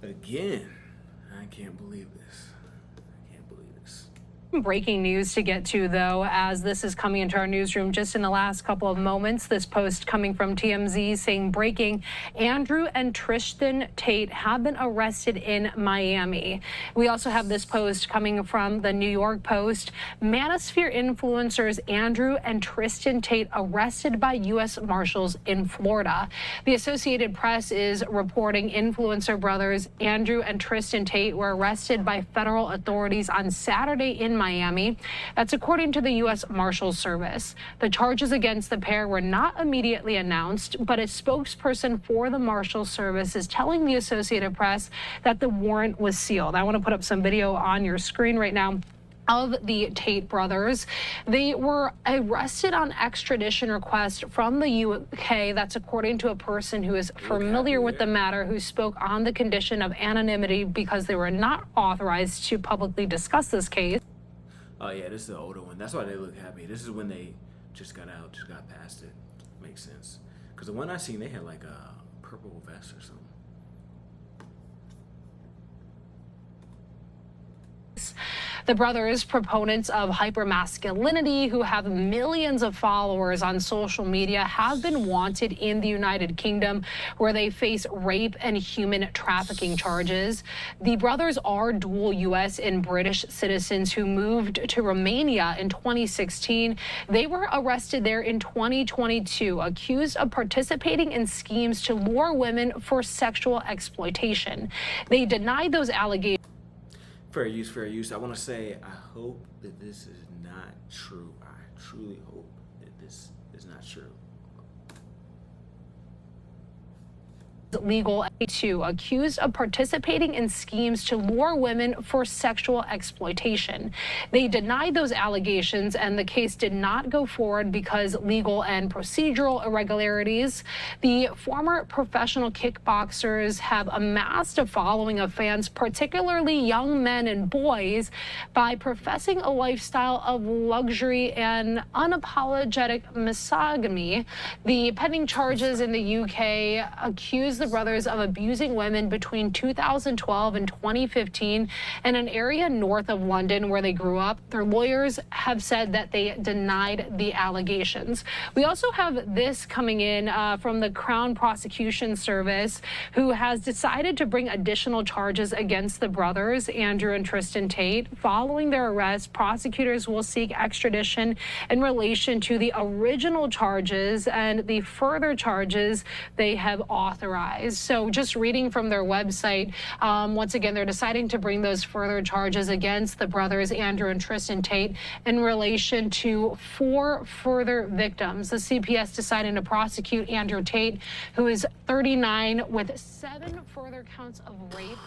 Again, I can't believe this. I can't believe this. Breaking news to get to, though, as this is coming into our newsroom just in the last couple of moments. This post coming from TMZ saying breaking: Andrew and Tristan Tate have been arrested in Miami. We also have this post coming from the New York Post. Manosphere influencers Andrew and Tristan Tate arrested by U.S. Marshals in Florida. The Associated Press is reporting influencer brothers Andrew and Tristan Tate were arrested by federal authorities on Saturday in Miami. That's according to the U.S. Marshals Service. The charges against the pair were not immediately announced, but a spokesperson for the Marshals Service is telling the Associated Press that the warrant was sealed. I want to put up some video on your screen right now of the Tate brothers. They were arrested on extradition request from the UK. That's according to a person who is familiar with the matter, who spoke on the condition of anonymity because they were not authorized to publicly discuss this case. Oh yeah, this is the older one. That's why they look happy. This is when they just got out, just got past it. Makes sense. Because the one I seen, they had like a purple vest or something. The brothers, proponents of hypermasculinity who have millions of followers on social media, have been wanted in the United Kingdom, where they face rape and human trafficking charges. The brothers are dual U.S. and British citizens who moved to Romania in 2016. They were arrested there in 2022, accused of participating in schemes to lure women for sexual exploitation. They denied those allegations. Fair use, fair use. I want to say, I hope that this is not true. I truly hope that this is not true. Legal to accused of participating in schemes to lure women for sexual exploitation. They denied those allegations, and the case did not go forward because legal and procedural irregularities. The former professional kickboxers have amassed a following of fans, particularly young men and boys, by professing a lifestyle of luxury and unapologetic misogyny. The pending charges in the UK accuse the brothers of abusing women between 2012 and 2015 in an area north of London where they grew up. Their lawyers have said that they denied the allegations. We also have this coming in from the Crown Prosecution Service, who has decided to bring additional charges against the brothers, Andrew and Tristan Tate. Following their arrest, prosecutors will seek extradition in relation to the original charges and the further charges they have authorized. So just reading from their website, once again, they're deciding to bring those further charges against the brothers, Andrew and Tristan Tate, in relation to 4 further victims. The CPS deciding to prosecute Andrew Tate, who is 39, with 7 further counts of rape,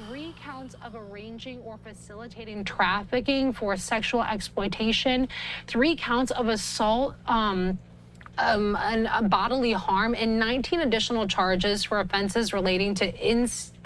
3 counts of arranging or facilitating trafficking for sexual exploitation, 3 counts of assault, and bodily harm, and 19 additional charges for offenses relating to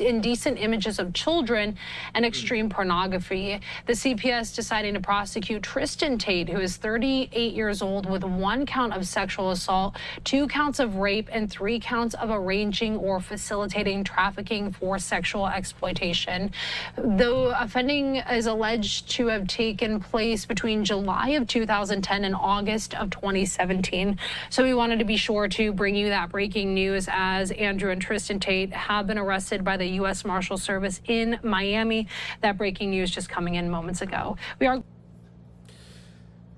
indecent images of children and extreme pornography. The CPS deciding to prosecute Tristan Tate, who is 38 years old, with 1 count of sexual assault, 2 counts of rape, and 3 counts of arranging or facilitating trafficking for sexual exploitation. The offending is alleged to have taken place between July of 2010 and August of 2017. So we wanted to be sure to bring you that breaking news, as Andrew and Tristan Tate have been arrested by the U.S. Marshal Service in Miami. That breaking news just coming in moments ago. We are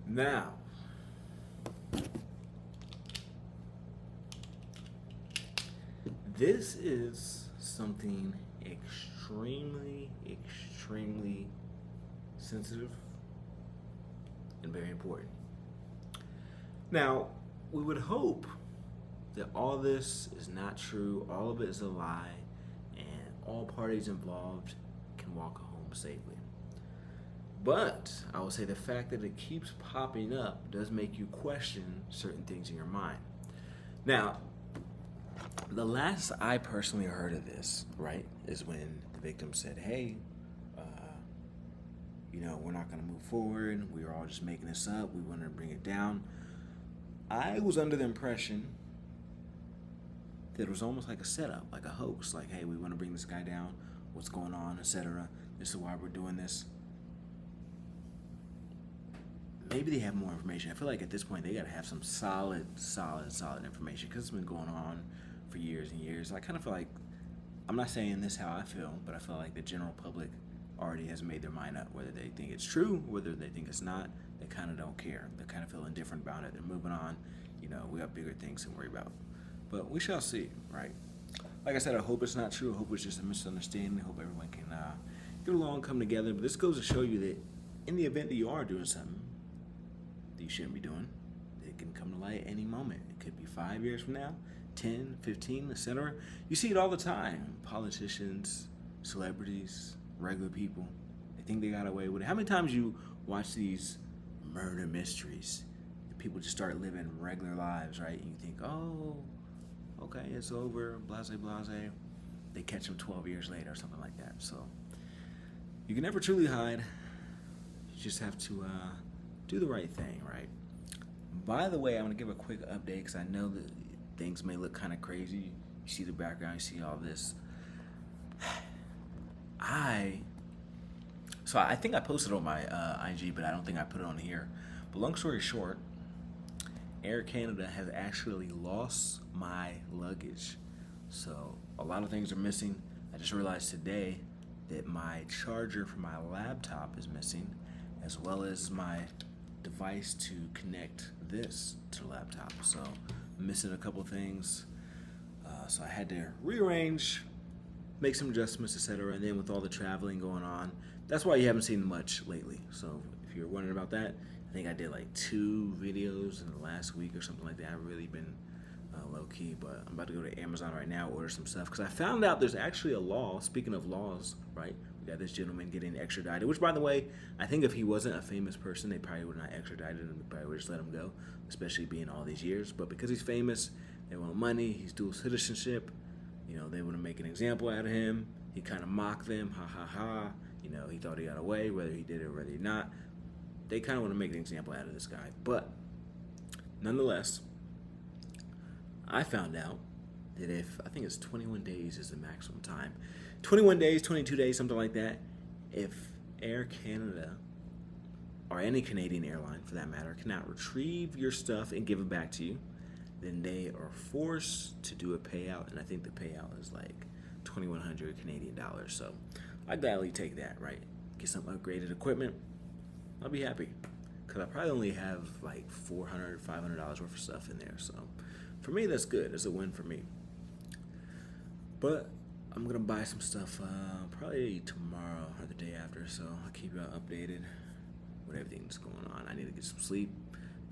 now. This is something extremely, extremely sensitive and very important. Now, we would hope that all this is not true, all of it is a lie, and all parties involved can walk home safely. But I would say the fact that it keeps popping up does make you question certain things in your mind. Now, the last I personally heard of this, right, is when the victim said, hey, we're not going to move forward. We were all just making this up. We wanted to bring it down. I was under the impression that it was almost like a setup, like a hoax. Like, hey, we want to bring this guy down. what's going on, etc. This is why we're doing this. Maybe they have more information. I feel like at this point they got to have some solid information because it's been going on for years and years. I kind of feel like, I'm not saying this how I feel, but I feel like the general public already has made their mind up whether they think it's true, whether they think it's not. They kind of don't care. They kind of feel indifferent about it. They're moving on. You know, we got bigger things to worry about. But we shall see, right? Like I said, I hope it's not true. I hope it's just a misunderstanding. I hope everyone can get along, come together. But this goes to show you that in the event that you are doing something that you shouldn't be doing, it can come to light any moment. It could be 5 years from now, 10, 15, etc. You see it all the time. Politicians, celebrities, regular people, they think they got away with it. How many times you watch these murder mysteries? People just start living regular lives, right? And you think, oh, okay, it's over, blase, blase. They catch them 12 years later or something like that. So you can never truly hide. You just have to do the right thing, right? By the way, I want to give a quick update because I know that things may look kind of crazy. You see the background, you see all this. I think I posted on my IG, but I don't think I put it on here. But long story short, Air Canada has actually lost my luggage. So a lot of things are missing. I just realized today that my charger for my laptop is missing, as well as my device to connect this to the laptop. So I'm missing a couple things. So I had to rearrange, make some adjustments, etc. And then with all the traveling going on, that's why you haven't seen much lately. So if you're wondering about that, I think I did like 2 videos in the last week or something like that. I've really been low-key, but I'm about to go to Amazon right now, order some stuff, because I found out there's actually a law, speaking of laws, right? We got this gentleman getting extradited, which, by the way, I think if he wasn't a famous person, they probably would not extradited him. They probably would just let him go, especially being all these years. But because he's famous, they want money, he's dual citizenship, you know, they want to make an example out of him. He kind of mocked them, ha ha ha. You know, he thought he got away, whether he did it or whether he not. They kind of want to make an example out of this guy. But nonetheless, I found out that if, I think it's 21 days is the maximum time, 21 days, 22 days, something like that, if Air Canada, or any Canadian airline for that matter, cannot retrieve your stuff and give it back to you, then they are forced to do a payout, and I think the payout is like 2,100 Canadian dollars. So I gladly take that, right? Get some upgraded equipment. I'll be happy, because I probably only have like $400, $500 worth of stuff in there. So for me, that's good. It's a win for me. But I'm gonna buy some stuff probably tomorrow or the day after. So I'll keep y'all updated with everything that's going on. I need to get some sleep.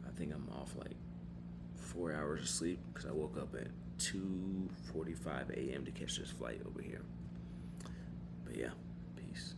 I think I'm off like 4 hours of sleep because I woke up at 2:45 a.m. to catch this flight over here. But yeah, peace.